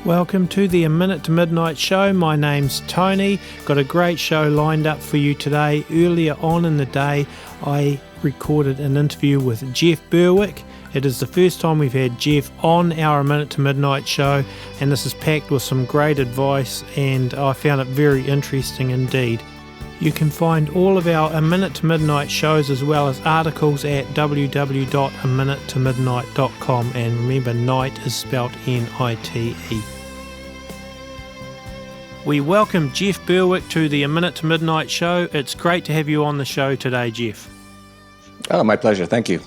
Welcome to the A Minute to Midnight Show. My name's Tony. Got a great show lined up for you today. Earlier on in the day, I recorded an interview with Jeff Berwick. It is the first time we've had Jeff on our A Minute to Midnight show, and this is packed with some great advice, and I found it very interesting indeed. You can find all of our A Minute to Midnight shows as well as articles at www.aminutetomidnight.com, and remember, night is spelt N-I-T-E. We welcome Jeff Berwick to the A Minute to Midnight show. It's great to have you on the show today, Jeff. Oh, my pleasure. Thank you.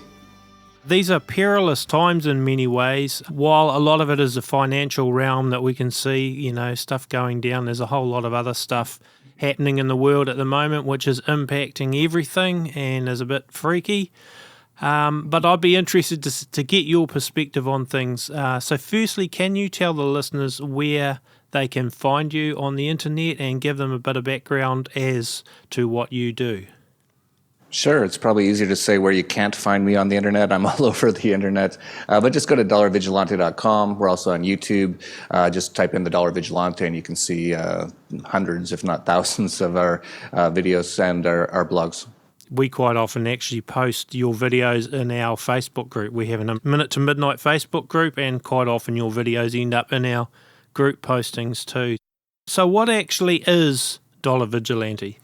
These are perilous times in many ways. While a lot of it is the financial realm that we can see, stuff going down, there's a whole lot of other stuff happening in the world at the moment which is impacting everything and is a bit freaky. But I'd be interested to get your perspective on things. So firstly, can you tell the listeners where they can find you on the internet and give them a bit of background as to what you do? Sure. It's probably easier to say where you can't find me on the internet. I'm all over the internet. But just go to dollarvigilante.com. We're also on YouTube. Just type in the Dollar Vigilante and you can see hundreds, if not thousands, of our videos and our blogs. We quite often actually post your videos in our Facebook group. We have a Minute to Midnight Facebook group, and quite often your videos end up in our group postings too. So what actually is Dollar Vigilante?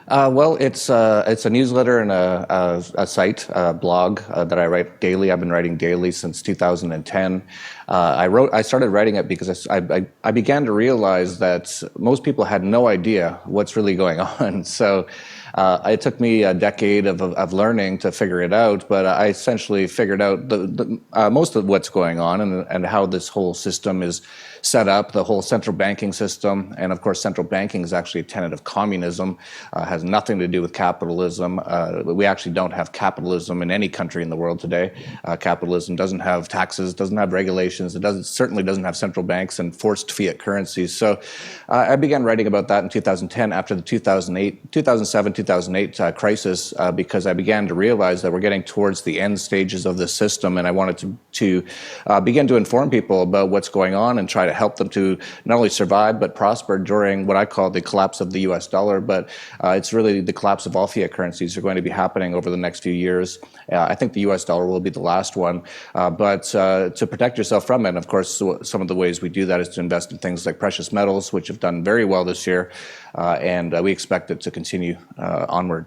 Well, it's a newsletter and a site, a blog that I write daily. I've been writing daily since 2010. I started writing it because I began to realize that most people had no idea what's really going on. So it took me a decade of learning to figure it out, but I essentially figured out the most of what's going on and how this whole system is set up, the whole central banking system. And of course, central banking is actually a tenet of communism, has nothing to do with capitalism. We actually don't have capitalism in any country in the world today. Capitalism doesn't have taxes, doesn't have regulations, it certainly doesn't have central banks and forced fiat currencies. So I began writing about that in 2010 after the 2007-2008 crisis, because I began to realize that we're getting towards the end stages of this system, and I wanted to begin to inform people about what's going on and try to help them to not only survive but prosper during what I call the collapse of the US dollar, but it's really the collapse of all fiat currencies are going to be happening over the next few years. I think the US dollar will be the last one, but to protect yourself from it, of course, some of the ways we do that is to invest in things like precious metals, which have done very well this year, and we expect it to continue onward.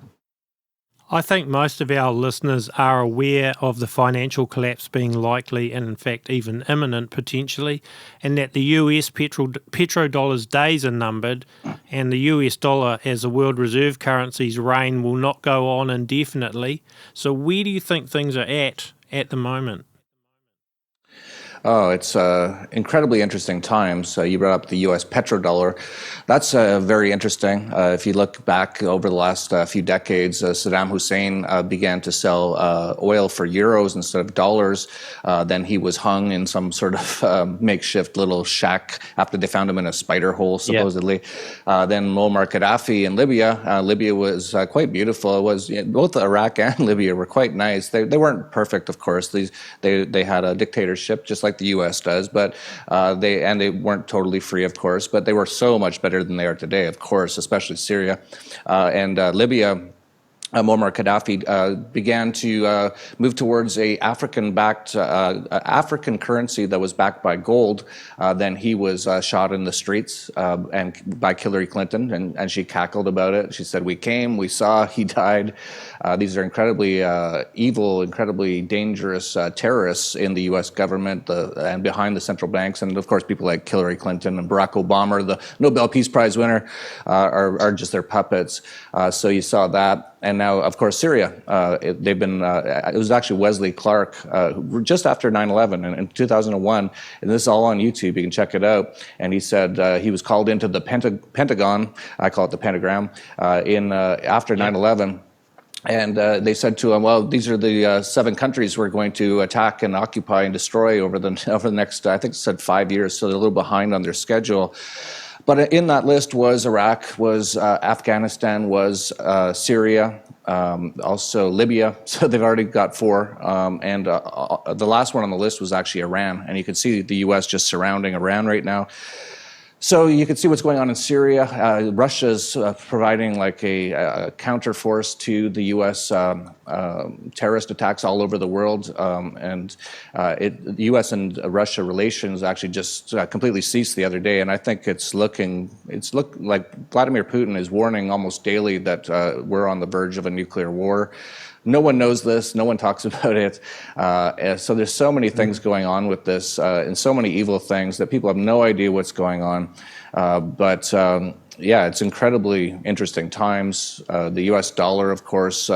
I think most of our listeners are aware of the financial collapse being likely and in fact even imminent potentially, and that the US petrodollar's days are numbered, and the US dollar as a world reserve currency's reign will not go on indefinitely. So where do you think things are at the moment? Oh, it's incredibly interesting times. You brought up the U.S. petrodollar. That's very interesting. If you look back over the last few decades, Saddam Hussein began to sell oil for euros instead of dollars. Then he was hung in some sort of makeshift little shack after they found him in a spider hole, supposedly. Yep. Then Muammar Gaddafi in Libya. Libya was quite beautiful. It was both Iraq and Libya were quite nice. They weren't perfect, of course. They had a dictatorship, just like the U.S. does, but they weren't totally free, of course, but they were so much better than they are today, of course, especially Syria and Libya. Muammar Gaddafi began to move towards a African currency that was backed by gold. Then he was shot in the streets and by Hillary Clinton, and she cackled about it. She said, "We came, we saw, he died." These are incredibly evil, incredibly dangerous terrorists in the U.S. government and behind the central banks. And of course, people like Hillary Clinton and Barack Obama, the Nobel Peace Prize winner, are just their puppets. So you saw that. And now, of course, Syria. It was actually Wesley Clark just after 9/11 in 2001, and this is all on YouTube. You can check it out. And he said he was called into the Pentagon. I call it the Pentagram after 9/11. And they said to him, "Well, these are the 7 countries we're going to attack and occupy and destroy over the next, I think it said 5 years, so they're a little behind on their schedule." But in that list was Iraq, was Afghanistan, was Syria, also Libya. So they've already got 4. And the last one on the list was actually Iran. And you can see the U.S. just surrounding Iran right now. So you can see what's going on in Syria. Russia's providing like a counterforce to the U.S. Terrorist attacks all over the world. The U.S. and Russia relations actually just completely ceased the other day. And I think it's looked like Vladimir Putin is warning almost daily that we're on the verge of a nuclear war. No one knows this. No one talks about it. So there's so many things going on with this and so many evil things that people have no idea what's going on. Yeah, it's incredibly interesting times. The U.S. dollar, of course,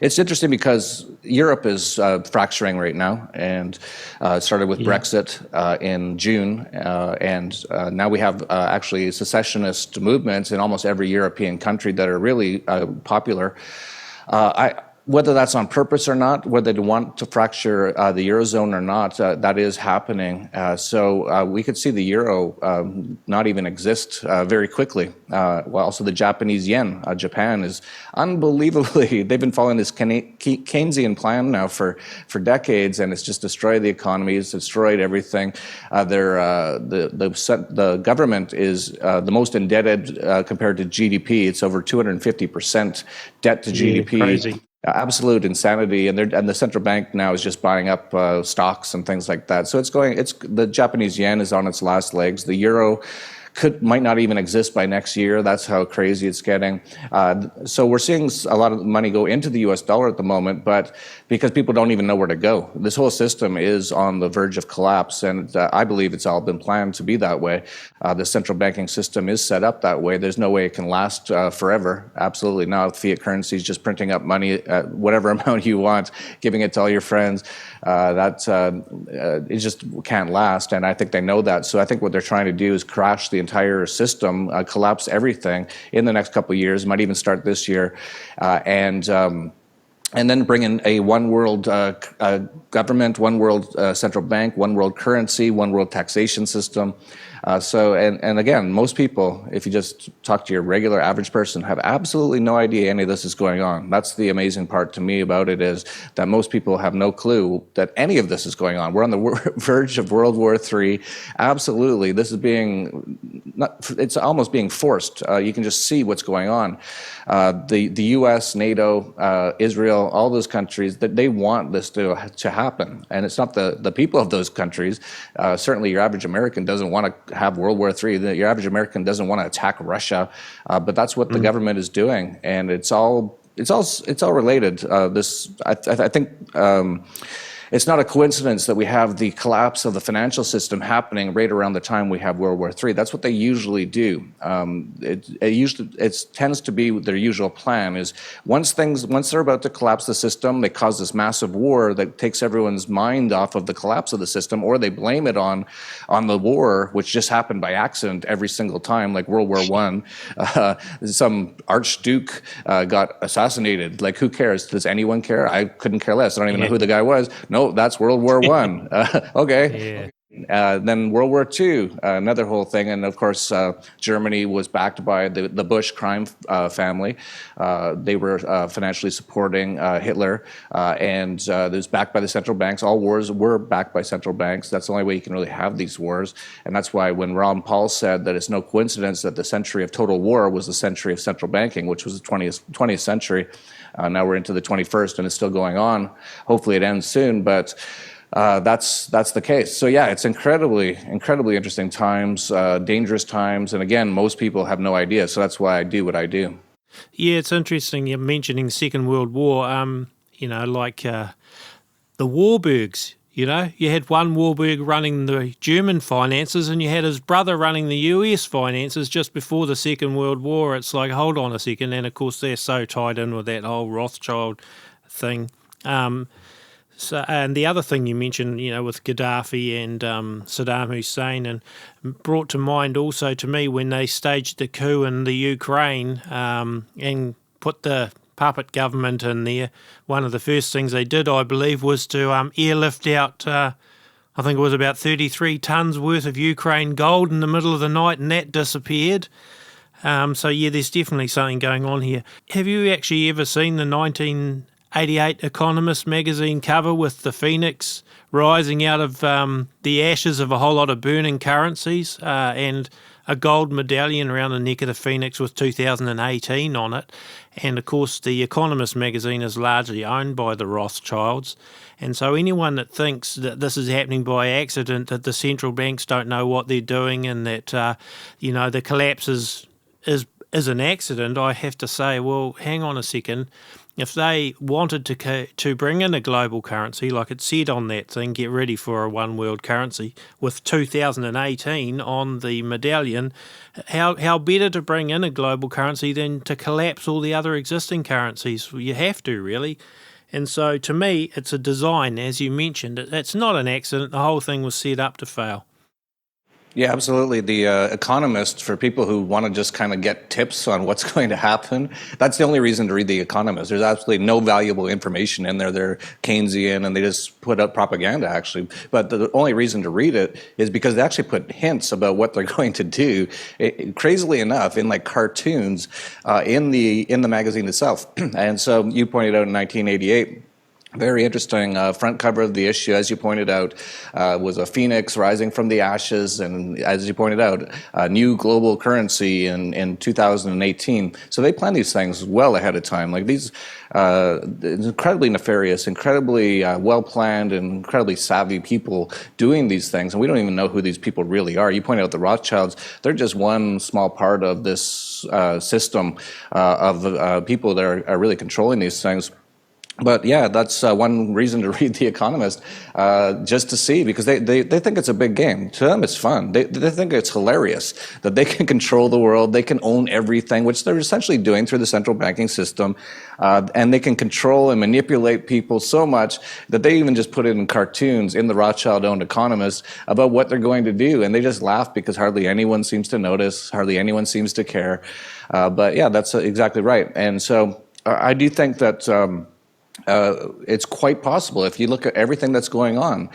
it's interesting because Europe is fracturing right now, and it started with Brexit in June, and now we have actually secessionist movements in almost every European country that are really popular. Whether that's on purpose or not, whether they want to fracture the Eurozone or not, that is happening. So we could see the Euro not even exist very quickly. Also the Japanese yen. Japan is unbelievably, they've been following this Keynesian plan now for decades, and it's just destroyed the economy, it's destroyed everything. The government is the most indebted compared to GDP. It's over 250% debt to GDP. Crazy. Absolute insanity, and the central bank now is just buying up stocks and things like that. So the Japanese yen is on its last legs. The euro might not even exist by next year. That's how crazy it's getting. So we're seeing a lot of money go into the U.S. dollar at the moment, but because people don't even know where to go. This whole system is on the verge of collapse, and I believe it's all been planned to be that way. The central banking system is set up that way. There's no way it can last forever. Absolutely not. Fiat currencies, just printing up money at whatever amount you want, giving it to all your friends. It just can't last, and I think they know that. So I think what they're trying to do is crash the entire system, collapse everything in the next couple of years, might even start this year, and then bring in a one world government, one world central bank, one world currency, one world taxation system. And again, most people, if you just talk to your regular average person, have absolutely no idea any of this is going on. That's the amazing part to me about it, is that most people have no clue that any of this is going on. We're on the verge of World War III. Absolutely. This is it's almost being forced. You can just see what's going on. The U.S., NATO, Israel, all those countries, that they want this to happen. And it's not the people of those countries. Certainly your average American doesn't want to have World War III. Your average American doesn't want to attack Russia, but that's what the government is doing, and it's all related. I think. It's not a coincidence that we have the collapse of the financial system happening right around the time we have World War III. That's what they usually do. It tends to be their usual plan is once they're about to collapse the system, they cause this massive war that takes everyone's mind off of the collapse of the system, or they blame it on the war, which just happened by accident every single time, like World War I. Some archduke got assassinated. Like, who cares? Does anyone care? I couldn't care less. I don't even know who the guy was. No, that's World War I. Okay. Yeah. Then World War II, another whole thing. And of course, Germany was backed by the Bush crime family. They were financially supporting Hitler, and it was backed by the central banks. All wars were backed by central banks. That's the only way you can really have these wars. And that's why when Ron Paul said that it's no coincidence that the century of total war was the century of central banking, which was the 20th century. Now we're into the 21st, and it's still going on. Hopefully it ends soon, but that's the case. So yeah, it's incredibly interesting times, dangerous times, and again, most people have no idea. So that's why I do what I do. Yeah, it's interesting you're mentioning the Second World War. Like the Warburgs. You had one Warburg running the German finances, and you had his brother running the US finances just before the Second World War. It's like, hold on a second. And, of course, they're so tied in with that whole Rothschild thing. And the other thing you mentioned, with Gaddafi and Saddam Hussein, and brought to mind also to me when they staged the coup in the Ukraine and put the puppet government in there, one of the first things they did, I believe, was to airlift out, I think it was about 33 tons worth of Ukraine gold in the middle of the night, and that disappeared. So yeah, there's definitely something going on here. Have you actually ever seen the 1988 Economist Magazine cover with the phoenix rising out of the ashes of a whole lot of burning currencies and a gold medallion around the neck of the phoenix with 2018 on it? And of course, the Economist magazine is largely owned by the Rothschilds. And so anyone that thinks that this is happening by accident, that the central banks don't know what they're doing and that, the collapse is an accident, I have to say, well, hang on a second. If they wanted to bring in a global currency, like it said on that thing, get ready for a one world currency, with 2018 on the medallion, how better to bring in a global currency than to collapse all the other existing currencies? You have to, really. And so to me, it's a design, as you mentioned. It's not an accident. The whole thing was set up to fail. Yeah, absolutely. The Economist, for people who want to just kind of get tips on what's going to happen, that's the only reason to read The Economist. There's absolutely no valuable information in there. They're Keynesian and they just put up propaganda, actually. But the only reason to read it is because they actually put hints about what they're going to do, crazily enough, in like cartoons in the magazine itself. And so you pointed out in 1988, very interesting front cover of the issue, as you pointed out, was a phoenix rising from the ashes, and as you pointed out, a new global currency in 2018. So they plan these things well ahead of time. Like these incredibly nefarious, incredibly well-planned, and incredibly savvy people doing these things, and we don't even know who these people really are. You pointed out the Rothschilds. They're just one small part of this system of people that are really controlling these things. But yeah, that's one reason to read The Economist, just to see, because they think it's a big game. To them, it's fun. They think it's hilarious that they can control the world, they can own everything, which they're essentially doing through the central banking system, and they can control and manipulate people so much that they even just put it in cartoons in the Rothschild-owned Economist about what they're going to do, and they just laugh because hardly anyone seems to notice, hardly anyone seems to care. But yeah, that's exactly right. And so I do think that it's quite possible, if you look at everything that's going on,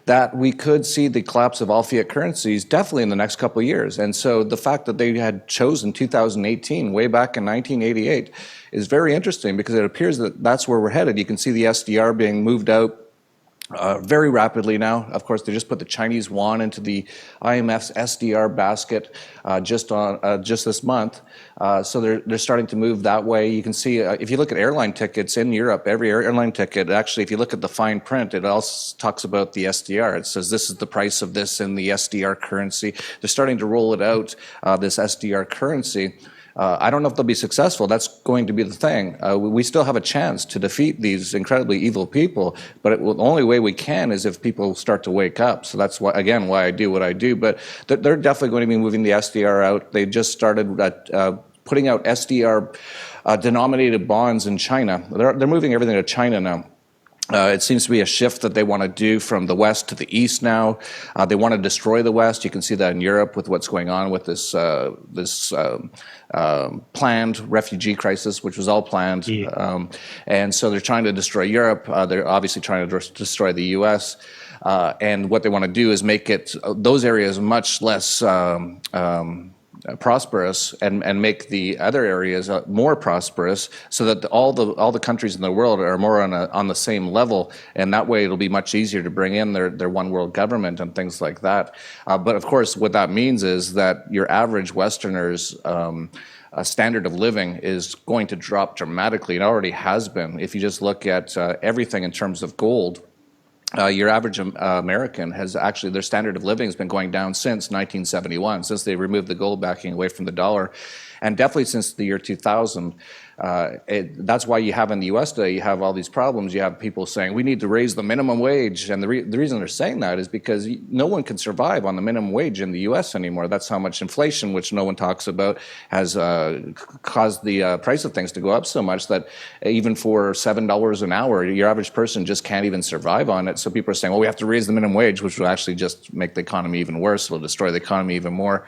that we could see the collapse of all fiat currencies definitely in the next couple of years. And so the fact that they had chosen 2018, way back in 1988, is very interesting, because it appears that that's where we're headed. You can see the SDR being moved out very rapidly now. Of course, they just put the Chinese yuan into the IMF's SDR basket just this month. So they're starting to move that way. You can see, if you look at airline tickets in Europe, every airline ticket, actually, if you look at the fine print, it also talks about the SDR. It says this is the price of this in the SDR currency. They're starting to roll it out, this SDR currency. I don't know if they'll be successful. That's going to be the thing. We still have a chance to defeat these incredibly evil people, but the only way we can is if people start to wake up. So that's why, again, why I do what I do. But they're definitely going to be moving the SDR out. They just started putting out SDR denominated bonds in China. They're moving everything to China now. It seems to be a shift that they want to do from the West to the East now. They want to destroy the West. You can see that in Europe with what's going on with this planned refugee crisis, which was all planned. Yeah. And so they're trying to destroy Europe. They're obviously trying to destroy the U.S. And what they want to do is make those areas much less prosperous, and make the other areas more prosperous, so that all the countries in the world are more on the same level, and that way it'll be much easier to bring in their one world government and things like that. But of course, what that means is that your average Westerners' standard of living is going to drop dramatically. It already has been. If you just look at everything in terms of gold, your average American has actually, their standard of living has been going down since 1971, since they removed the gold backing away from the dollar, and definitely since the year 2000. That's why you have in the U.S. today, you have all these problems. You have people saying, we need to raise the minimum wage. And the reason they're saying that is because no one can survive on the minimum wage in the U.S. anymore. That's how much inflation, which no one talks about, has caused the price of things to go up so much that even for $7 an hour, your average person just can't even survive on it. So people are saying, well, we have to raise the minimum wage, which will actually just make the economy even worse. It'll destroy the economy even more.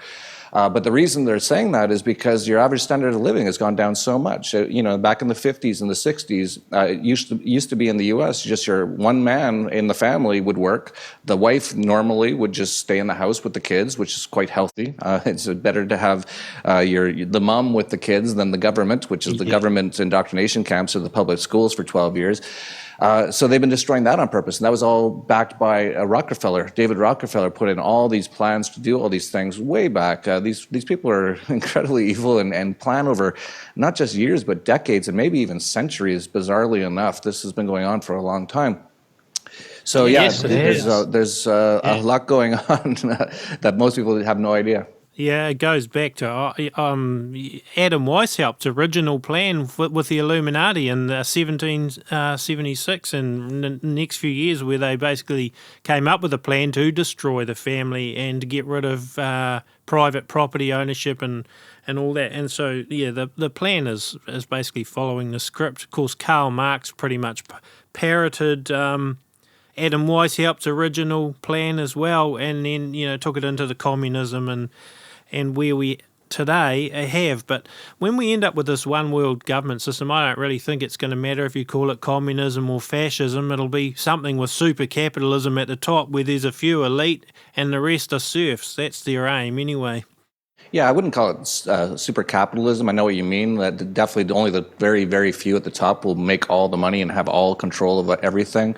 But the reason they're saying that is because your average standard of living has gone down so much. Back in the 50s and the 60s, it used to be in the U.S., just your one man in the family would work. The wife normally would just stay in the house with the kids, which is quite healthy. It's better to have the mom with the kids than the government, which is the government indoctrination camps or the public schools for 12 years. So they've been destroying that on purpose, and that was all backed by Rockefeller. David Rockefeller put in all these plans to do all these things way back. These people are incredibly evil and plan over not just years, but decades and maybe even centuries, bizarrely enough. This has been going on for a long time. So there's a lot going on that most people have no idea. Yeah, it goes back to Adam Weishaupt's original plan with the Illuminati in 1776 and the next few years, where they basically came up with a plan to destroy the family and to get rid of private property ownership and all that. And so, the plan is basically following the script. Of course, Karl Marx pretty much parroted Adam Weishaupt's original plan as well, and then, took it into the communism and where we today have. But when we end up with this one world government system, I don't really think it's going to matter if you call it communism or fascism. It'll be something with super capitalism at the top, where there's a few elite and the rest are serfs. That's their aim anyway. Yeah, I wouldn't call it super capitalism. I know what you mean. That definitely only the very, very few at the top will make all the money and have all control of everything.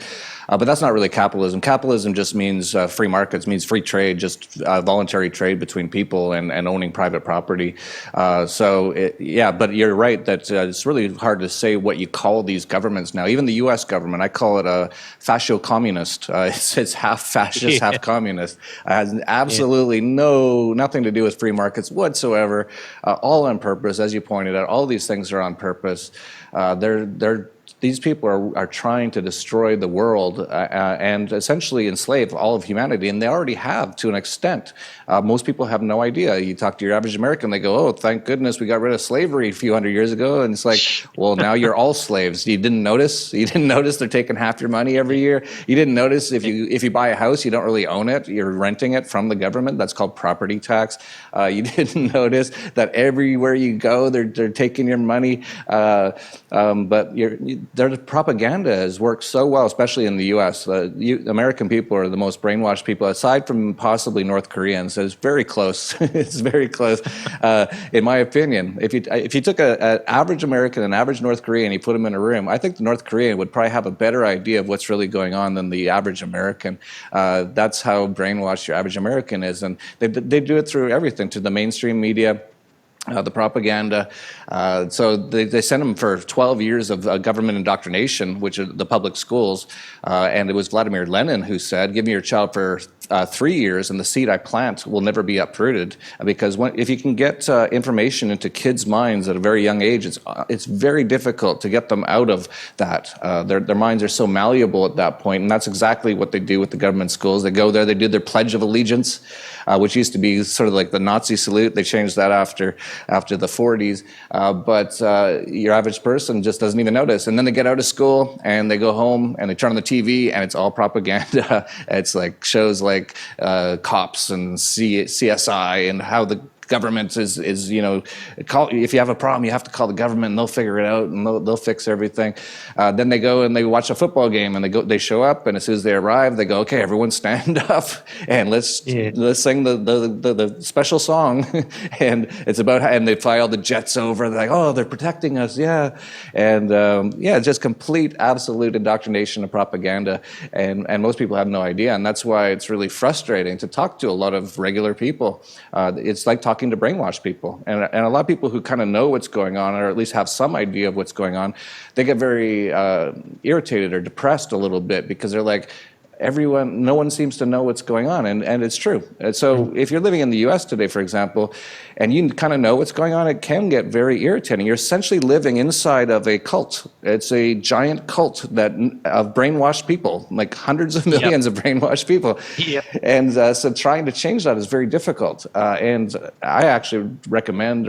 But that's not really capitalism. Capitalism just means free markets, means free trade, just voluntary trade between people and owning private property. But you're right that it's really hard to say what you call these governments now. Even the U.S. government, I call it a fascio-communist. It's half fascist, half communist. It has absolutely nothing to do with free markets whatsoever, all on purpose. As you pointed out, all these things are on purpose. These people are trying to destroy the world and essentially enslave all of humanity, and they already have to an extent. Most people have no idea. You talk to your average American, they go, "Oh, thank goodness we got rid of slavery a few hundred years ago." And it's like, well, now you're all slaves. You didn't notice? You didn't notice they're taking half your money every year? You didn't notice if you buy a house, you don't really own it. You're renting it from the government. That's called property tax. You didn't notice that everywhere you go, they're taking your money. But their propaganda has worked so well, especially in the U.S. American people are the most brainwashed people, aside from possibly North Koreans. It's very close. It's very close, in my opinion. If you took an average American and average North Korean, you put them in a room, I think the North Korean would probably have a better idea of what's really going on than the average American. That's how brainwashed your average American is, and they do it through everything, to the mainstream media. The propaganda. So they sent him for 12 years of government indoctrination, which are the public schools. And it was Vladimir Lenin who said, "Give me your child for 3 years, and the seed I plant will never be uprooted." Because if you can get information into kids' minds at a very young age, it's very difficult to get them out of that. Their minds are so malleable at that point, and that's exactly what they do with the government schools. They go there, they do their Pledge of Allegiance, which used to be sort of like the Nazi salute. They changed that after the 40s. But your average person just doesn't even notice. And then they get out of school and they go home and they turn on the TV and it's all propaganda. It's like shows like Cops and CSI and how the government is if you have a problem, you have to call the government and they'll figure it out and they'll fix everything. Then they go and they watch a football game and they show up, and as soon as they arrive, they go, "Okay, everyone stand up and let's sing the special song." And it's about and they fly all the jets over. They're like, "Oh, they're protecting us, yeah." And just complete, absolute indoctrination of propaganda, and most people have no idea, and that's why it's really frustrating to talk to a lot of regular people. It's like talking to brainwashed people, and a lot of people who kind of know what's going on, or at least have some idea of what's going on, they get very irritated or depressed a little bit, because they're like, no one seems to know what's going on, and it's true. And so if you're living in the U.S. today, for example, and you kind of know what's going on, it can get very irritating. You're essentially living inside of a cult. It's a giant cult of brainwashed people, like hundreds of millions of brainwashed people. Yep. And so trying to change that is very difficult. And I actually recommend,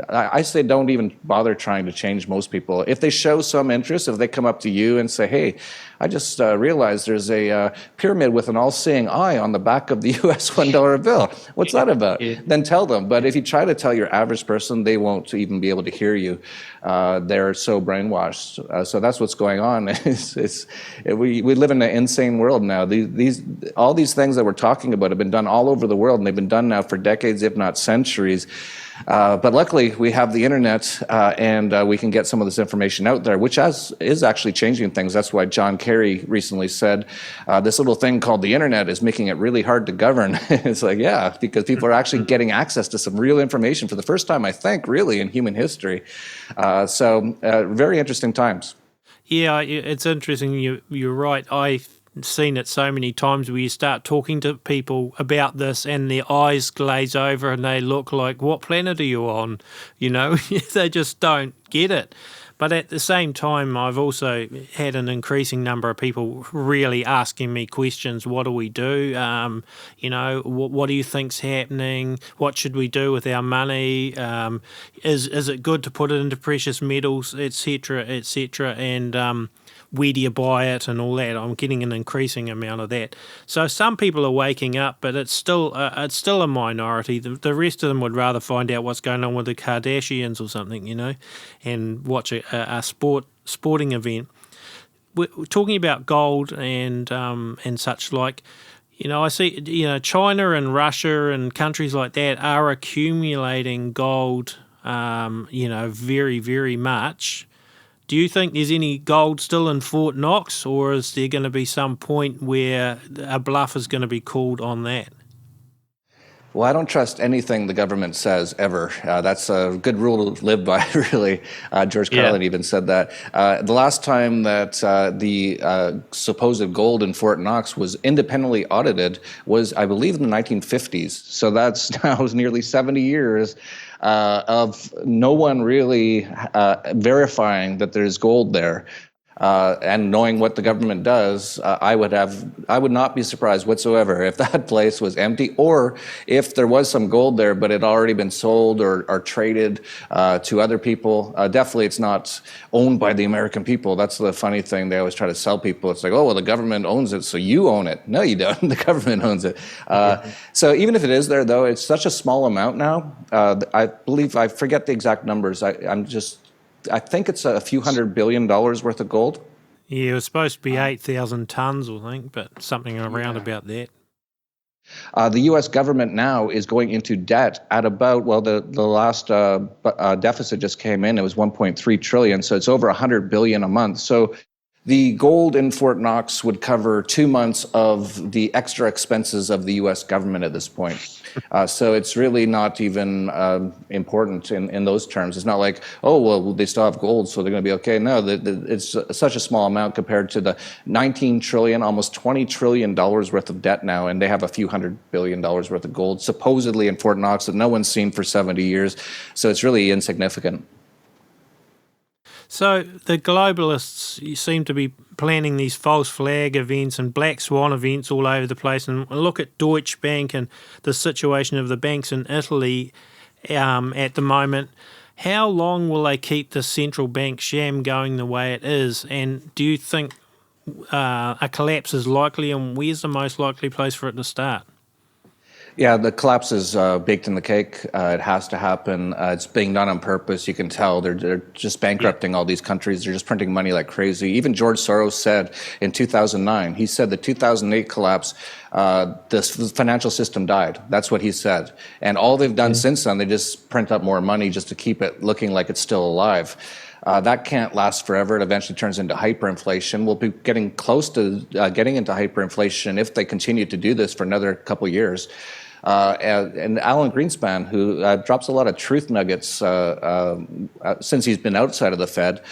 I say don't even bother trying to change most people. If they show some interest, if they come up to you and say, "Hey, I just realized there's is a pyramid with an all-seeing eye on the back of the U.S. $1 bill. What's that about? Then tell them. But if you try to tell your average person, they won't even be able to hear you. They're so brainwashed. So that's what's going on. We live in an insane world now. All these things that we're talking about have been done all over the world, and they've been done now for decades, if not centuries. But luckily, we have the internet, and we can get some of this information out there, which is actually changing things. That's why John Kerry recently said this little thing called the internet is making it really hard to govern. It's like, yeah, because people are actually getting access to some real information for the first time, I think, really, in human history. So very interesting times. Yeah, it's interesting. You're right. I've seen it so many times where you start talking to people about this and their eyes glaze over and they look like, what planet are you on? You know, they just don't get it. But at the same time, I've also had an increasing number of people really asking me questions. What do we do? You know, what do you think's happening? What should we do with our money? Is it good to put it into precious metals, etc., etc.? And where do you buy it and all that? I'm getting an increasing amount of that. So some people are waking up, but it's still a minority. The rest of them would rather find out what's going on with the Kardashians or something, you know, and watch a sporting event. We're talking about gold and such like. You know, I see, you know, China and Russia and countries like that are accumulating gold, you know, very, very much. Do you think there's any gold still in Fort Knox, or is there going to be some point where a bluff is going to be called on that? Well, I don't trust anything the government says ever. That's a good rule to live by, really. George Carlin even said that. The last time that the supposed gold in Fort Knox was independently audited was, I believe, in the 1950s. So that's now nearly 70 years of no one really verifying that there's gold there. And knowing what the government does, I would not be surprised whatsoever if that place was empty, or if there was some gold there, but it had already been sold or traded to other people. Definitely, it's not owned by the American people. That's the funny thing. They always try to sell people. It's like, oh, well, the government owns it, so you own it. No, you don't. The government owns it. So even if it is there, though, it's such a small amount now. I believe, I forget the exact numbers. I think it's a few $100 billion worth of gold. Yeah, it was supposed to be 8,000 tons, I think, but something around about that. The U.S. government now is going into debt at about, well, the last deficit just came in. It was 1.3 trillion, so it's over 100 billion a month. So the gold in Fort Knox would cover 2 months of the extra expenses of the U.S. government at this point. So it's really not even important in those terms. It's not like, oh, well, they still have gold, so they're going to be okay. No, it's such a small amount compared to the 19 trillion, almost $20 trillion worth of debt now, and they have a few $100 billion worth of gold, supposedly in Fort Knox, that no one's seen for 70 years. So it's really insignificant. So the globalists seem to be planning these false flag events and black swan events all over the place. And look at Deutsche Bank and the situation of the banks in Italy at the moment. How long will they keep the central bank sham going the way it is? And do you think a collapse is likely, and where's the most likely place for it to start? Yeah, the collapse is baked in the cake. It has to happen. It's being done on purpose. You can tell they're just bankrupting all these countries. They're just printing money like crazy. Even George Soros said in 2009, he said the 2008 collapse, the financial system died. That's what he said. And all they've done since then, they just print up more money just to keep it looking like it's still alive. That can't last forever. It eventually turns into hyperinflation. We'll be getting close to getting into hyperinflation if they continue to do this for another couple of years. And Alan Greenspan, who drops a lot of truth nuggets since he's been outside of the Fed,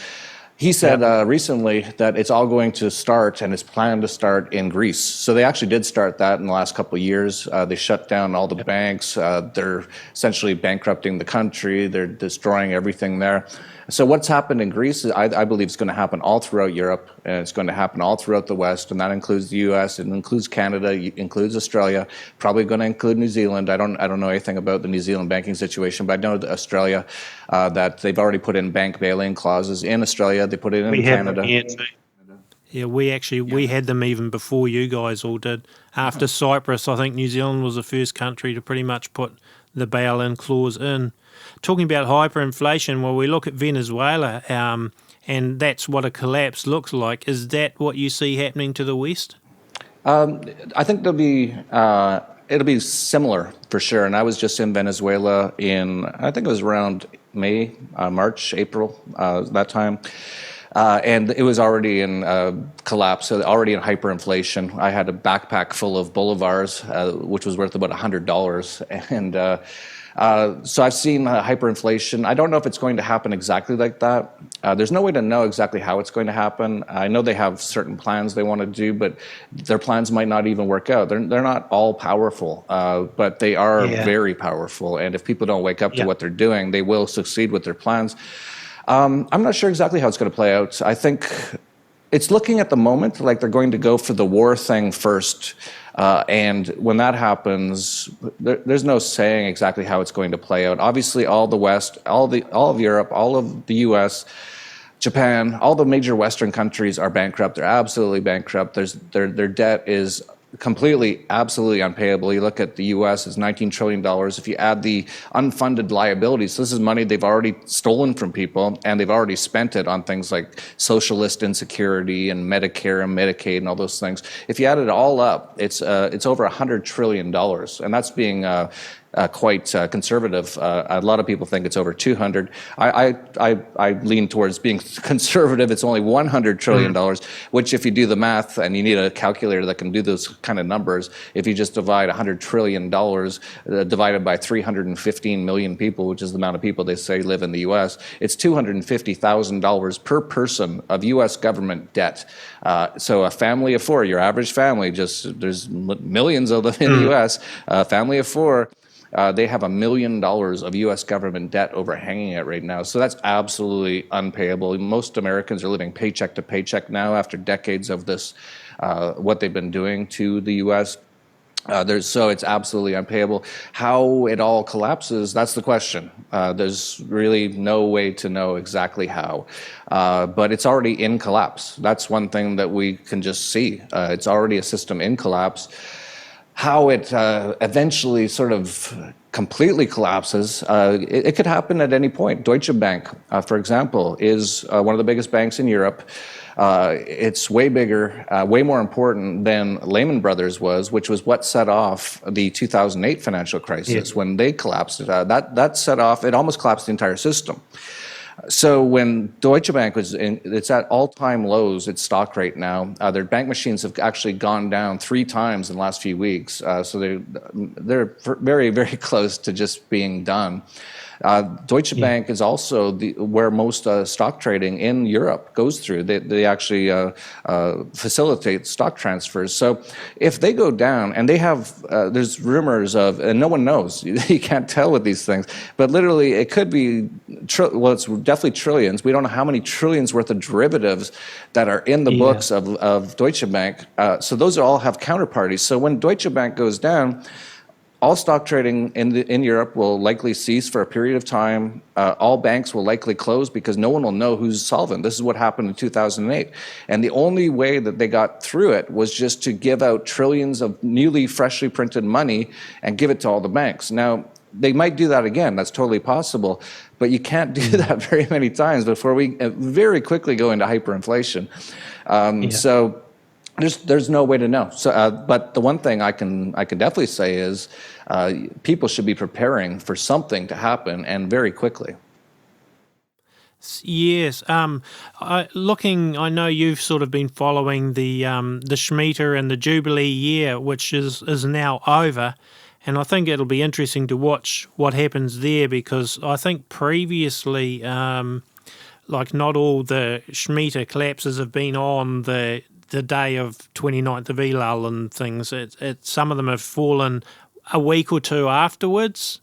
he said recently that it's all going to start, and it's planned to start in Greece. So they actually did start that in the last couple of years. They shut down all the banks. They're essentially bankrupting the country. They're destroying everything there. So what's happened in Greece, I believe, is going to happen all throughout Europe, and it's going to happen all throughout the West, and that includes the U.S., it includes Canada, it includes Australia, probably going to include New Zealand. I don't know anything about the New Zealand banking situation, but I know that Australia, that they've already put in bank bail-in clauses in Australia. They put it in Canada. Yeah, we had them even before you guys all did. After Cyprus, I think New Zealand was the first country to pretty much put the bail-in clause in. Talking about hyperinflation, well, we look at Venezuela, and that's what a collapse looks like. Is that what you see happening to the West? I think it'll be similar for sure. And I was just in Venezuela I think it was around May, March, April, that time. And it was already in collapse, so already in hyperinflation. I had a backpack full of bolivars, which was worth about $100. And so I've seen hyperinflation. I don't know if it's going to happen exactly like that. There's no way to know exactly how it's going to happen. I know they have certain plans they want to do, but their plans might not even work out. They're not all powerful, but they are very powerful. And if people don't wake up to what they're doing, they will succeed with their plans. I'm not sure exactly how it's going to play out. I think it's looking at the moment like they're going to go for the war thing first. And when that happens, there's no saying exactly how it's going to play out. Obviously, all the West, all of Europe, all of the U.S., Japan, all the major Western countries are bankrupt. They're absolutely bankrupt. Their debt is completely, absolutely unpayable. You look at the U.S., it's $19 trillion. If you add the unfunded liabilities, this is money they've already stolen from people, and they've already spent it on things like socialist insecurity and Medicare and Medicaid and all those things. If you add it all up, it's over $100 trillion, and that's being quite conservative. A lot of people think it's over 200. I lean towards being conservative. It's only $100 trillion, which if you do the math, and you need a calculator that can do those kind of numbers, if you just divide $100 trillion divided by 315 million people, which is the amount of people they say live in the U.S., it's $250,000 per person of U.S. government debt. So a family of four, your average family, there's millions of them in the U.S., a family of four, they have $1 million of U.S. government debt overhanging it right now. So that's absolutely unpayable. Most Americans are living paycheck to paycheck now after decades of this, what they've been doing to the U.S. So it's absolutely unpayable. How it all collapses, that's the question. There's really no way to know exactly how. But it's already in collapse. That's one thing that we can just see. It's already a system in collapse. How it eventually sort of completely collapses, it could happen at any point. Deutsche Bank, for example, is one of the biggest banks in Europe. It's way bigger, way more important than Lehman Brothers was, which was what set off the 2008 financial crisis. When they collapsed. That set off, it almost collapsed the entire system. So when Deutsche Bank it's at all-time lows, its stock right now. Their bank machines have actually gone down 3 times in the last few weeks. So they're very, very close to just being done. Deutsche Bank is also where most stock trading in Europe goes through. They actually facilitate stock transfers. So if they go down, and they have, there's rumors of, and no one knows, you can't tell with these things, but literally it could be, it's definitely trillions. We don't know how many trillions worth of derivatives that are in the books of Deutsche Bank. So those all have counterparties. So when Deutsche Bank goes down, all stock trading in Europe will likely cease for a period of time. All banks will likely close because no one will know who's solvent. This is what happened in 2008. And the only way that they got through it was just to give out trillions of freshly printed money and give it to all the banks. Now, they might do that again. That's totally possible. But you can't do that very many times before we very quickly go into hyperinflation. So there's no way to know. So, but the one thing I can definitely say is people should be preparing for something to happen, and very quickly. Yes. I know you've sort of been following the Shemitah and the Jubilee year, which is now over, and I think it'll be interesting to watch what happens there, because I think previously, like not all the Shemitah collapses have been on the day of 29th of Elul and things. Some of them have fallen a week or two afterwards,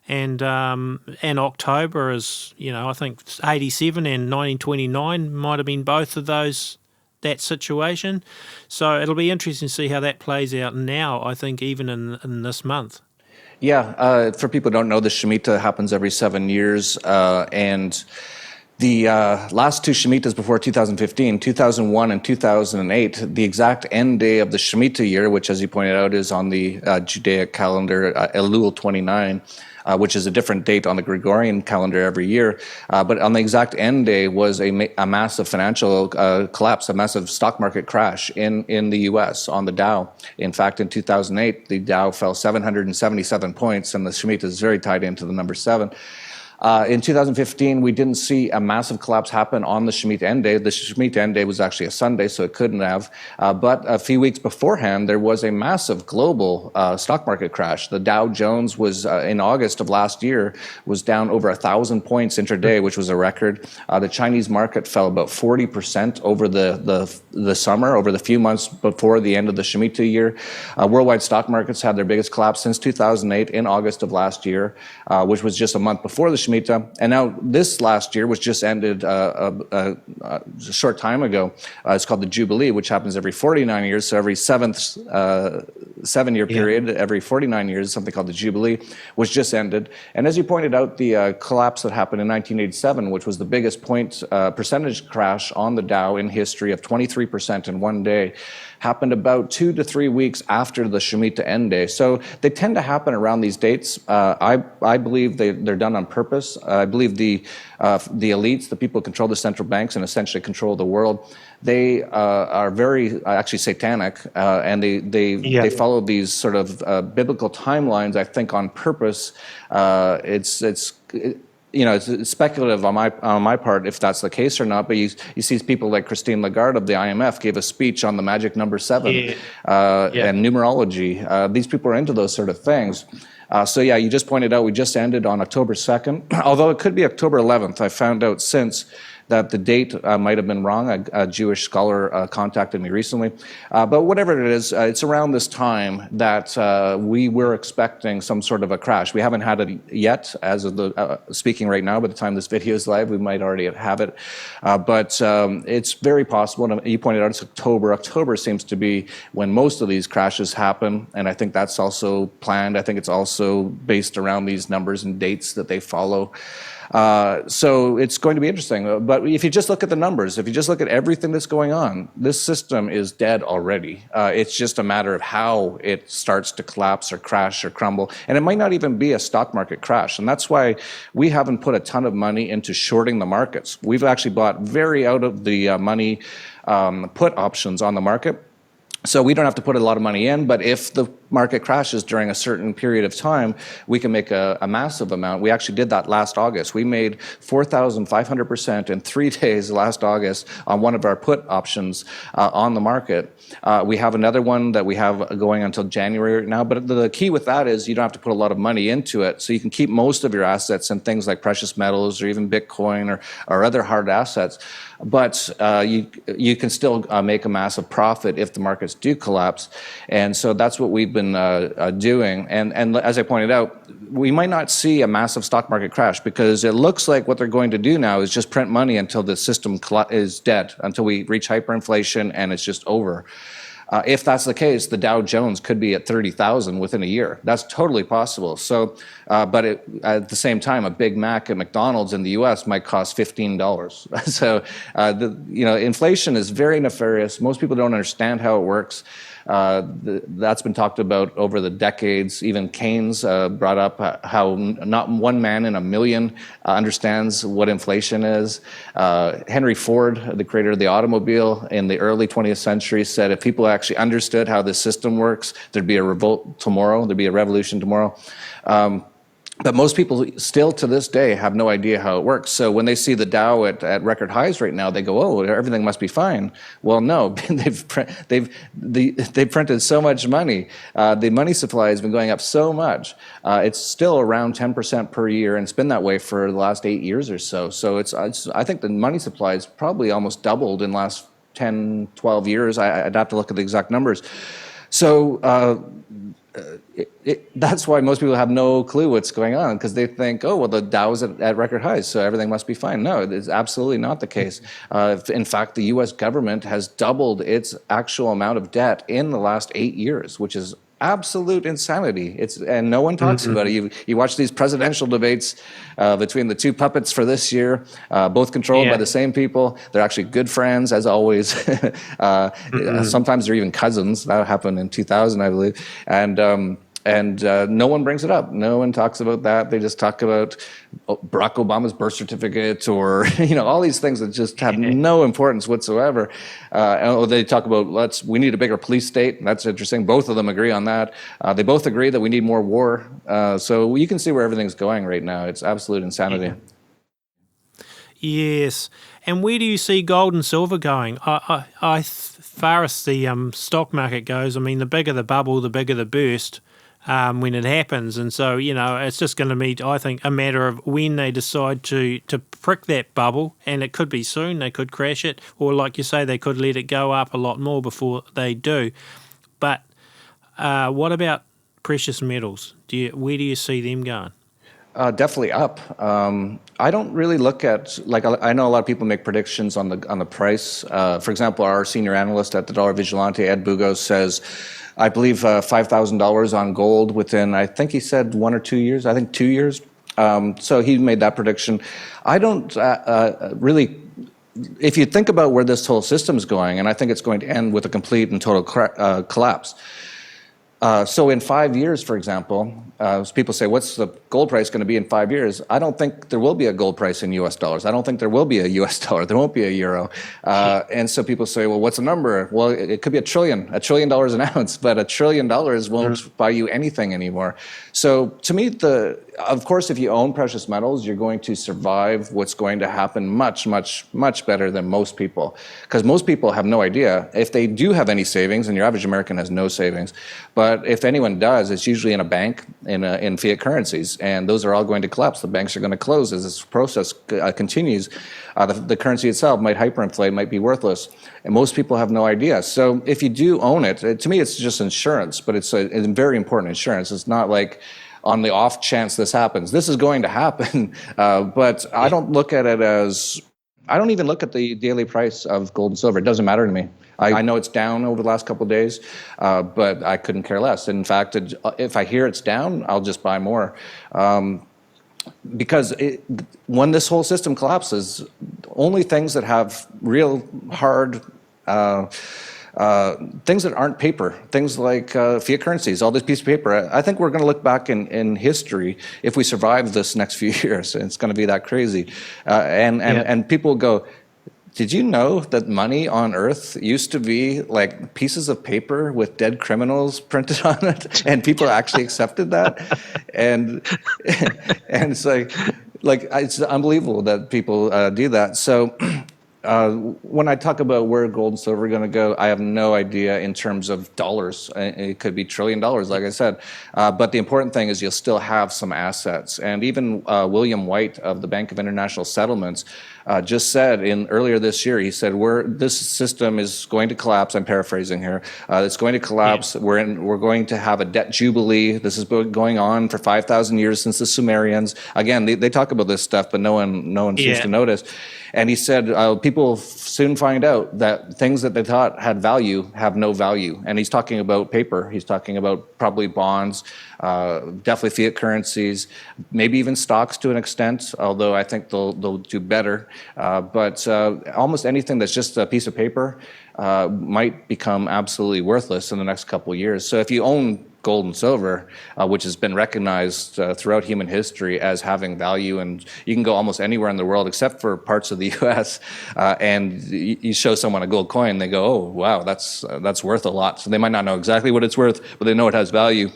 and October is, I think 87 and 1929 might have been both of that situation. So it'll be interesting to see how that plays out now, I think, even in this month. Yeah, for people who don't know, the Shemitah happens every 7 years, and The last two Shemitahs before 2015, 2001 and 2008, the exact end day of the Shemitah year, which, as you pointed out, is on the Judaic calendar, Elul 29, which is a different date on the Gregorian calendar every year. But on the exact end day was a massive financial collapse, a massive stock market crash in the U.S. on the Dow. In fact, in 2008, the Dow fell 777 points, and the Shemitah is very tied into the number 7. In 2015, we didn't see a massive collapse happen on the Shemitah end day. The Shemitah end day was actually a Sunday, so it couldn't have. But a few weeks beforehand, there was a massive global stock market crash. The Dow Jones was, in August of last year, was down over 1,000 points intraday, which was a record. The Chinese market fell about 40% over the summer, over the few months before the end of the Shemitah year. Worldwide stock markets had their biggest collapse since 2008 in August of last year, which was just a month before the Shemitah. And now this last year, which just ended a short time ago, it's called the Jubilee, which happens every 49 years. So every seventh 7-year period, every 49 years, something called the Jubilee, which just ended. And as you pointed out, the collapse that happened in 1987, which was the biggest percentage crash on the Dow in history of 23% in one day, happened about 2 to 3 weeks after the Shemitah end day. So they tend to happen around these dates. I believe they're done on purpose. I believe the elites, the people who control the central banks and essentially control the world, they are very actually satanic, and they follow these sort of biblical timelines, I think, on purpose. It's speculative on my part if that's the case or not, but you see people like Christine Lagarde of the IMF gave a speech on the magic number 7 and numerology. These people are into those sort of things. So yeah, you just pointed out we just ended on October 2nd, although it could be October 11th. I found out since that the date might have been wrong. A Jewish scholar contacted me recently. But whatever it is, it's around this time that we were expecting some sort of a crash. We haven't had it yet, as of the speaking right now. By the time this video is live, we might already have it. But it's very possible. And you pointed out it's October. October seems to be when most of these crashes happen. And I think that's also planned. I think it's also based around these numbers and dates that they follow. So it's going to be interesting. But if you just look at the numbers, if you just look at everything that's going on, this system is dead already. It's just a matter of how it starts to collapse or crash or crumble. And it might not even be a stock market crash. And that's why we haven't put a ton of money into shorting the markets. We've actually bought very out of the money put options on the market. So we don't have to put a lot of money in, but if the market crashes during a certain period of time, we can make a massive amount. We actually did that last August. We made 4,500% in 3 days last August on one of our put options on the market. We have another one that we have going until January now, but the key with that is you don't have to put a lot of money into it, so you can keep most of your assets in things like precious metals or even Bitcoin or other hard assets. But you can still make a massive profit if the markets do collapse. And so that's what we've been doing. And as I pointed out, we might not see a massive stock market crash because it looks like what they're going to do now is just print money until the system is dead, until we reach hyperinflation and it's just over. If that's the case, the Dow Jones could be at 30,000 within a year. That's totally possible. So, but at the same time, a Big Mac at McDonald's in the U.S. might cost $15. So, inflation is very nefarious. Most people don't understand how it works. That's been talked about over the decades. Even Keynes brought up how not one man in a million understands what inflation is. Henry Ford, the creator of the automobile in the early 20th century, said if people actually understood how this system works, there'd be a revolt tomorrow, there'd be a revolution tomorrow. But most people still to this day have no idea how it works. So when they see the Dow at record highs right now, they go, "Oh, everything must be fine." Well, no, they've printed so much money. The money supply has been going up so much. It's still around 10% per year, and it's been that way for the last 8 years or so. So I think the money supply has probably almost doubled in the last 10, 12 years. I'd have to look at the exact numbers. So that's why most people have no clue what's going on, because they think, oh, well, the Dow's at record highs, so everything must be fine. No, it's absolutely not the case. In fact, the U.S. government has doubled its actual amount of debt in the last 8 years, which is absolute insanity. And no one talks about it. You watch these presidential debates between the two puppets for this year, both controlled by the same people. They're actually good friends, as always. Sometimes they're even cousins. That happened in 2000, I believe. And no one brings it up. No one talks about that. They just talk about Barack Obama's birth certificate, or all these things that just have no importance whatsoever. And they talk about we need a bigger police state. That's interesting. Both of them agree on that. They both agree that we need more war. So you can see where everything's going right now. It's absolute insanity. Yes. And where do you see gold and silver going? As far as the stock market goes, I mean, the bigger the bubble, the bigger the burst. When it happens. And so, it's just going to be, I think, a matter of when they decide to prick that bubble, and it could be soon. They could crash it, or like you say, they could let it go up a lot more before they do. But what about precious metals? Where do you see them going? Definitely up. I don't really look at, I know a lot of people make predictions on the price. For example, our senior analyst at the Dollar Vigilante, Ed Bugos, says, I believe $5,000 on gold within, I think he said 1 or 2 years. I think 2 years. So he made that prediction. I don't really, if you think about where this whole system's going, and I think it's going to end with a complete and total collapse. So in 5 years, for example, people say, what's the gold price going to be in 5 years? I don't think there will be a gold price in US dollars. I don't think there will be a US dollar. There won't be a euro. And so people say, well, what's the number? Well, it could be $1 trillion an ounce, but $1 trillion won't buy you anything anymore. So to me, of course, if you own precious metals, you're going to survive what's going to happen much, much, much better than most people. Because most people have no idea if they do have any savings, and your average American has no savings. But if anyone does, it's usually in a bank, in fiat currencies, and those are all going to collapse. The banks are going to close as this process continues. The currency itself might hyperinflate, might be worthless, and most people have no idea. So if you do own it, to me, it's just insurance, but it's a very important insurance. It's not like on the off chance this happens. This is going to happen, but I don't look at it as, I don't even look at the daily price of gold and silver. It doesn't matter to me. I know it's down over the last couple of days, but I couldn't care less. In fact, if I hear it's down, I'll just buy more. Because when this whole system collapses, only things that have real hard things that aren't paper, things like fiat currencies, all this piece of paper. I think we're going to look back in history if we survive this next few years. It's going to be that crazy. And people go, did you know that money on Earth used to be like pieces of paper with dead criminals printed on it, and people actually accepted that? And it's like it's unbelievable that people do that. So when I talk about where gold and silver are going to go, I have no idea in terms of dollars. It could be $1 trillion, like I said. But the important thing is you'll still have some assets. And even William White of the Bank of International Settlements just said earlier this year, he said, this system is going to collapse. I'm paraphrasing here. It's going to collapse. Yeah. We're going to have a debt jubilee. This has been going on for 5,000 years since the Sumerians. Again, they talk about this stuff, but no one seems to notice. And he said, people soon find out that things that they thought had value have no value. And he's talking about paper. He's talking about probably bonds, definitely fiat currencies, maybe even stocks to an extent, although I think they'll do better. But almost anything that's just a piece of paper might become absolutely worthless in the next couple of years. So if you own gold and silver, which has been recognized throughout human history as having value, and you can go almost anywhere in the world except for parts of the U.S. And you show someone a gold coin, they go, "Oh, wow, that's worth a lot." So they might not know exactly what it's worth, but they know it has value.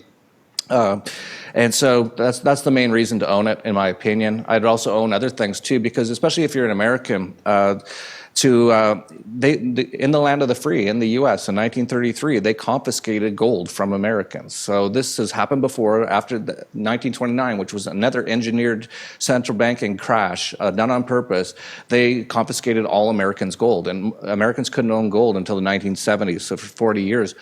And so that's the main reason to own it, in my opinion. I'd also own other things too, because especially if you're an American. In the land of the free, in the U.S. in 1933, they confiscated gold from Americans. So this has happened before, after 1929, which was another engineered central banking crash done on purpose. They confiscated all Americans' gold, and Americans couldn't own gold until the 1970s, so for 40 years.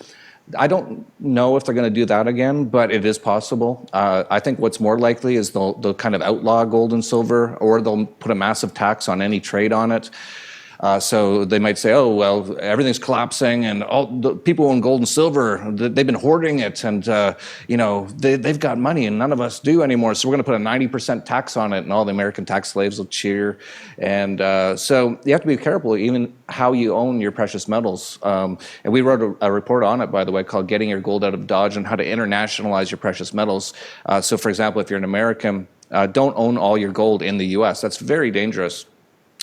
I don't know if they're going to do that again, but it is possible. I think what's more likely is they'll kind of outlaw gold and silver, or they'll put a massive tax on any trade on it. So they might say, oh, well, everything's collapsing and all the people own gold and silver, they've been hoarding it and, they've got money and none of us do anymore. So we're going to put a 90% tax on it and all the American tax slaves will cheer. And so you have to be careful even how you own your precious metals. And we wrote a report on it, by the way, called Getting Your Gold Out of Dodge and how to internationalize your precious metals. So for example, if you're an American, don't own all your gold in the US. That's very dangerous.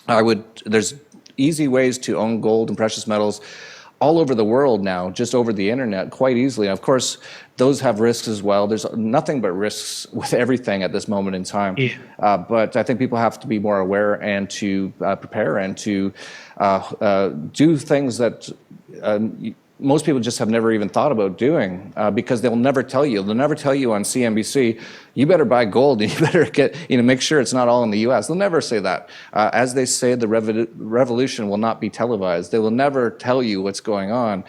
There's easy ways to own gold and precious metals all over the world now, just over the internet, quite easily. Of course, those have risks as well. There's nothing but risks with everything at this moment in time. Yeah. But I think people have to be more aware and to prepare and to do things that most people just have never even thought about doing because they'll never tell you. They'll never tell you on CNBC, you better buy gold and you better make sure it's not all in the US. They'll never say that. As they say, the revolution will not be televised. They will never tell you what's going on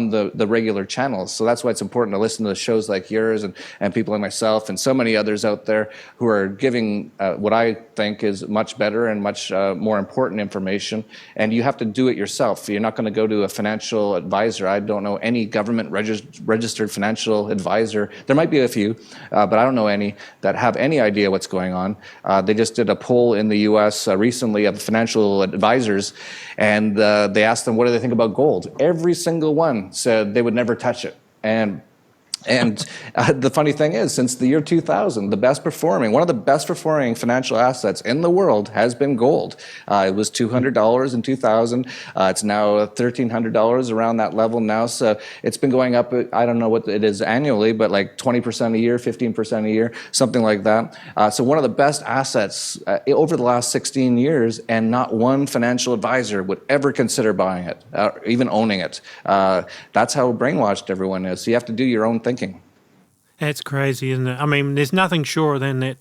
the regular channels. So that's why it's important to listen to shows like yours and people like myself and so many others out there who are giving what I think is much better and much more important information. And you have to do it yourself. You're not going to go to a financial advisor. I don't know any government registered financial advisor. There might be a few, but I don't know any that have any idea what's going on. They just did a poll in the US recently of financial advisors, and they asked them, what do they think about gold? Every single one said they would never touch it. And the funny thing is, since the year 2000, one of the best performing financial assets in the world has been gold. It was $200 in 2000. It's now $1,300 around that level now. So it's been going up, I don't know what it is annually, but like 20% a year, 15% a year, something like that. So one of the best assets over the last 16 years, and not one financial advisor would ever consider buying it, even owning it. That's how brainwashed everyone is. So you have to do your own thing. That's crazy, isn't it? I mean, there's nothing surer than that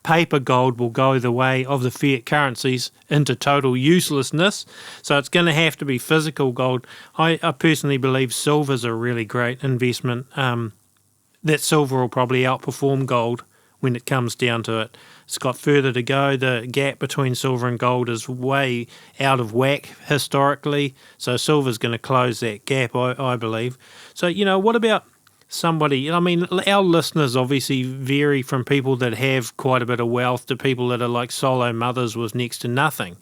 paper gold will go the way of the fiat currencies into total uselessness. So it's going to have to be physical gold. I personally believe silver's a really great investment. That silver will probably outperform gold when it comes down to it. It's got further to go. The gap between silver and gold is way out of whack historically. So silver's going to close that gap, I believe. So, what about somebody, I mean, our listeners obviously vary from people that have quite a bit of wealth to people that are like solo mothers with next to nothing.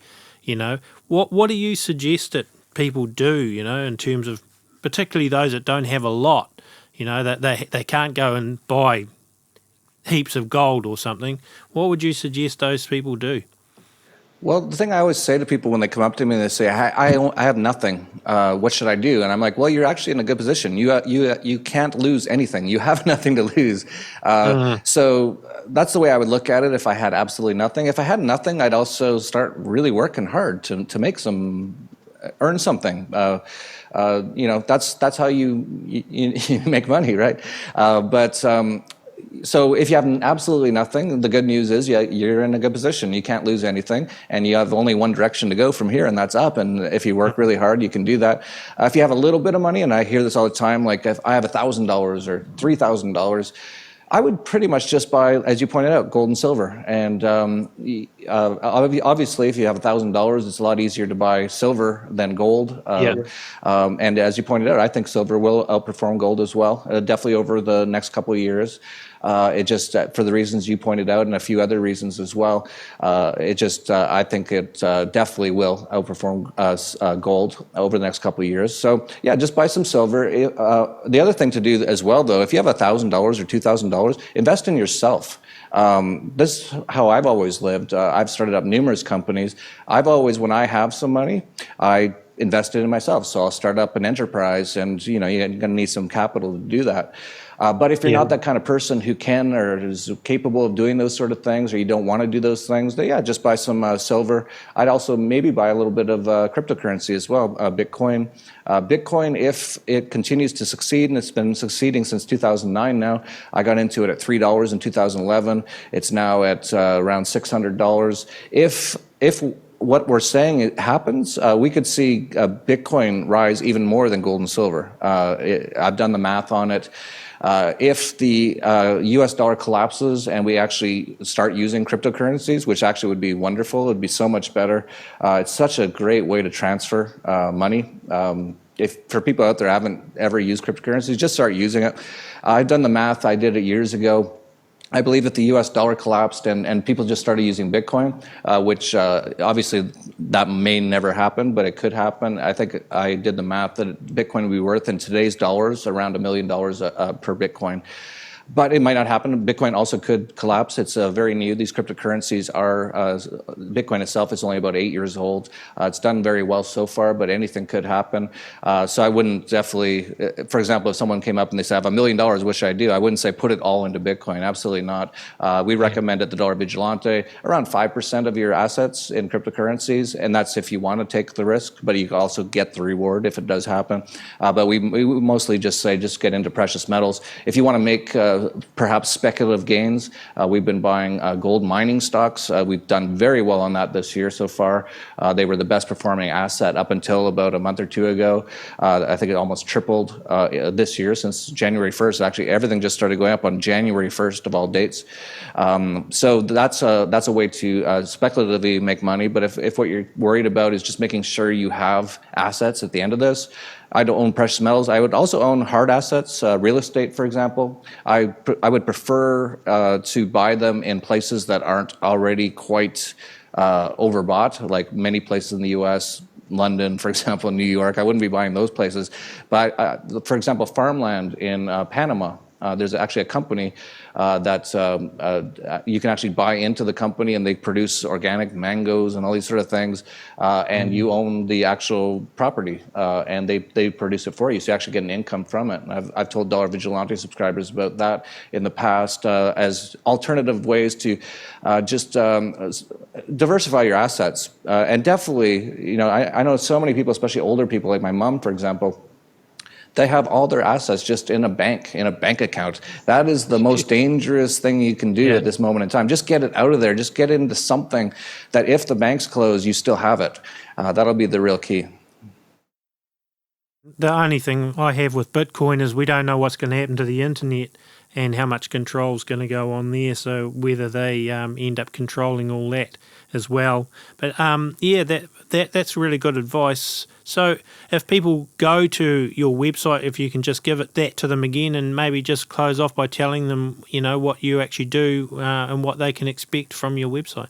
What do you suggest that people do, in terms of particularly those that don't have a lot, that they can't go and buy heaps of gold or something? What would you suggest those people do? Well, the thing I always say to people when they come up to me and they say, I have nothing, what should I do? And I'm like, well, you're actually in a good position. You can't lose anything. You have nothing to lose. So that's the way I would look at it if I had absolutely nothing. If I had nothing, I'd also start really working hard to make earn something. That's how you make money, right? So if you have absolutely nothing, the good news is you're in a good position. You can't lose anything, and you have only one direction to go from here, and that's up. And if you work really hard, you can do that. If you have a little bit of money, and I hear this all the time, like if I have $1,000 or $3,000, I would pretty much just buy, as you pointed out, gold and silver. And obviously, if you have $1,000, it's a lot easier to buy silver than gold. And as you pointed out, I think silver will outperform gold as well, definitely over the next couple of years. It just, for the reasons you pointed out and a few other reasons as well, I think it definitely will outperform gold over the next couple of years. So yeah, just buy some silver. The other thing to do as well, though, if you have $1,000 or $2,000, invest in yourself. This is how I've always lived. I've started up numerous companies. When I have some money, I invested in myself. So I'll start up an enterprise, and you're going to need some capital to do that. But if you're not that kind of person who can or is capable of doing those sort of things, or you don't want to do those things, then just buy some silver. I'd also maybe buy a little bit of cryptocurrency as well, Bitcoin. Bitcoin, if it continues to succeed, and it's been succeeding since 2009 now. I got into it at $3 in 2011. It's now at around $600. If what we're saying it happens, we could see Bitcoin rise even more than gold and silver. I've done the math on it. If the US dollar collapses and we actually start using cryptocurrencies, which actually would be wonderful, it would be so much better. It's such a great way to transfer money. If for people out there who haven't ever used cryptocurrencies, just start using it. I've done the math. I did it years ago. I believe if the US dollar collapsed and people just started using Bitcoin, which obviously that may never happen, but it could happen. I think I did the math that Bitcoin would be worth in today's dollars around $1 million per Bitcoin. But it might not happen. Bitcoin also could collapse. It's very new. These cryptocurrencies are, Bitcoin itself is only about 8 years old. It's done very well so far, but anything could happen. So I wouldn't definitely, for example, if someone came up and they said, I have $1 million, which I do, I wouldn't say put it all into Bitcoin. Absolutely not. We recommend at the Dollar Vigilante around 5% of your assets in cryptocurrencies, and that's if you want to take the risk, but you can also get the reward if it does happen. But we mostly just say just get into precious metals. If you want to make perhaps speculative gains. We've been buying gold mining stocks. We've done very well on that this year so far. They were the best performing asset up until about a month or two ago. I think it almost tripled this year since January 1st. Actually, everything just started going up on January 1st of all dates. So that's a way to speculatively make money. But if what you're worried about is just making sure you have assets at the end of this, I don't own precious metals. I would also own hard assets, real estate, for example. I would prefer to buy them in places that aren't already quite overbought, like many places in the U.S., London, for example, New York. I wouldn't be buying those places. But for example, farmland in Panama. There's actually a company that you can actually buy into the company, and they produce organic mangoes and all these sort of things, and you own the actual property, and they produce it for you, so you actually get an income from it. And I've told Dollar Vigilante subscribers about that in the past as alternative ways to just diversify your assets. And definitely, I know so many people, especially older people, like my mom, for example. They have all their assets just in a bank account. That is the most dangerous thing you can do at this moment in time. Just get it out of there. Just get it into something that if the banks close, you still have it. That'll be the real key. The only thing I have with Bitcoin is we don't know what's going to happen to the internet and how much control is going to go on there, so whether they end up controlling all that as well. But that's really good advice. So if people go to your website, if you can just give that to them again and maybe just close off by telling them, what you actually do and what they can expect from your website.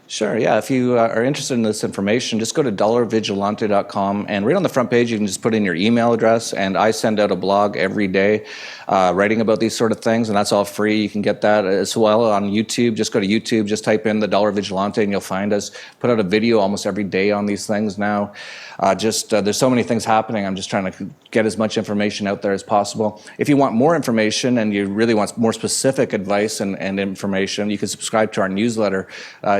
Sure, yeah. If you are interested in this information, just go to dollarvigilante.com, and right on the front page, you can just put in your email address, and I send out a blog every day writing about these sort of things, and that's all free. You can get that as well on YouTube. Just go to YouTube, just type in the Dollar Vigilante, and you'll find us. Put out a video almost every day on these things now. There's so many things happening. I'm just trying to get as much information out there as possible. If you want more information and you really want more specific advice and information, you can subscribe to our newsletter.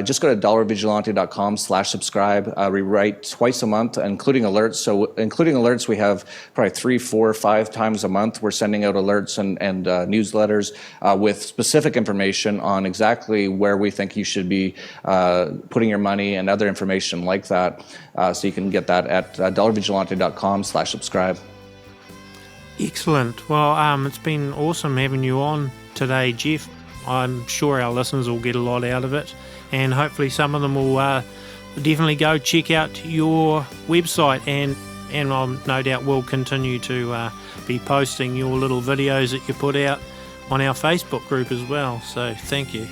Just go to dollarvigilante.com/subscribe. We write twice a month, including alerts. So including alerts, we have probably 3, 4, 5 times a month. We're sending out alerts and newsletters with specific information on exactly where we think you should be putting your money and other information like that. So you can get that at dollarvigilante.com/subscribe. Excellent. Well, it's been awesome having you on today, Jeff. I'm sure our listeners will get a lot out of it, and hopefully some of them will definitely go check out your website, and no doubt will continue to be posting your little videos that you put out on our Facebook group as well. So thank you.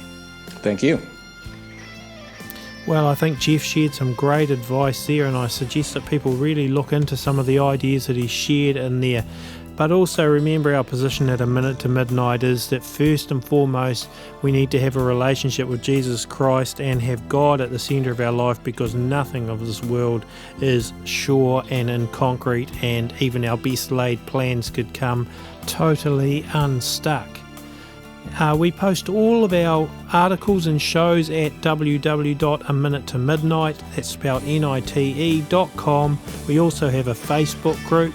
Thank you. Well, I think Jeff shared some great advice there, and I suggest that people really look into some of the ideas that he shared in there. But also remember, our position at A Minute to Midnight is that first and foremost we need to have a relationship with Jesus Christ and have God at the centre of our life, because nothing of this world is sure and in concrete, and even our best laid plans could come totally unstuck. We post all of our articles and shows at www.aminutetomidnight, that's spelled NITE.com. We also have a Facebook group,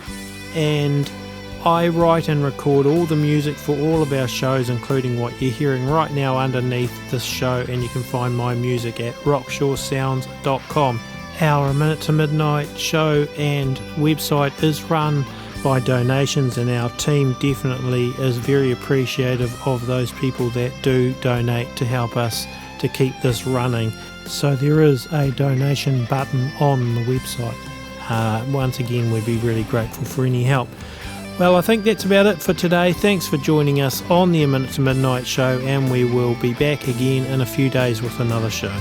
and I write and record all the music for all of our shows, including what you're hearing right now underneath this show, and you can find my music at rockshoresounds.com. Our A Minute to Midnight show and website is run by donations, and our team definitely is very appreciative of those people that do donate to help us to keep this running. So there is a donation button on the website. Once again, we'd be really grateful for any help. Well, I think that's about it for today. Thanks for joining us on the A Minute to Midnight show, and we will be back again in a few days with another show.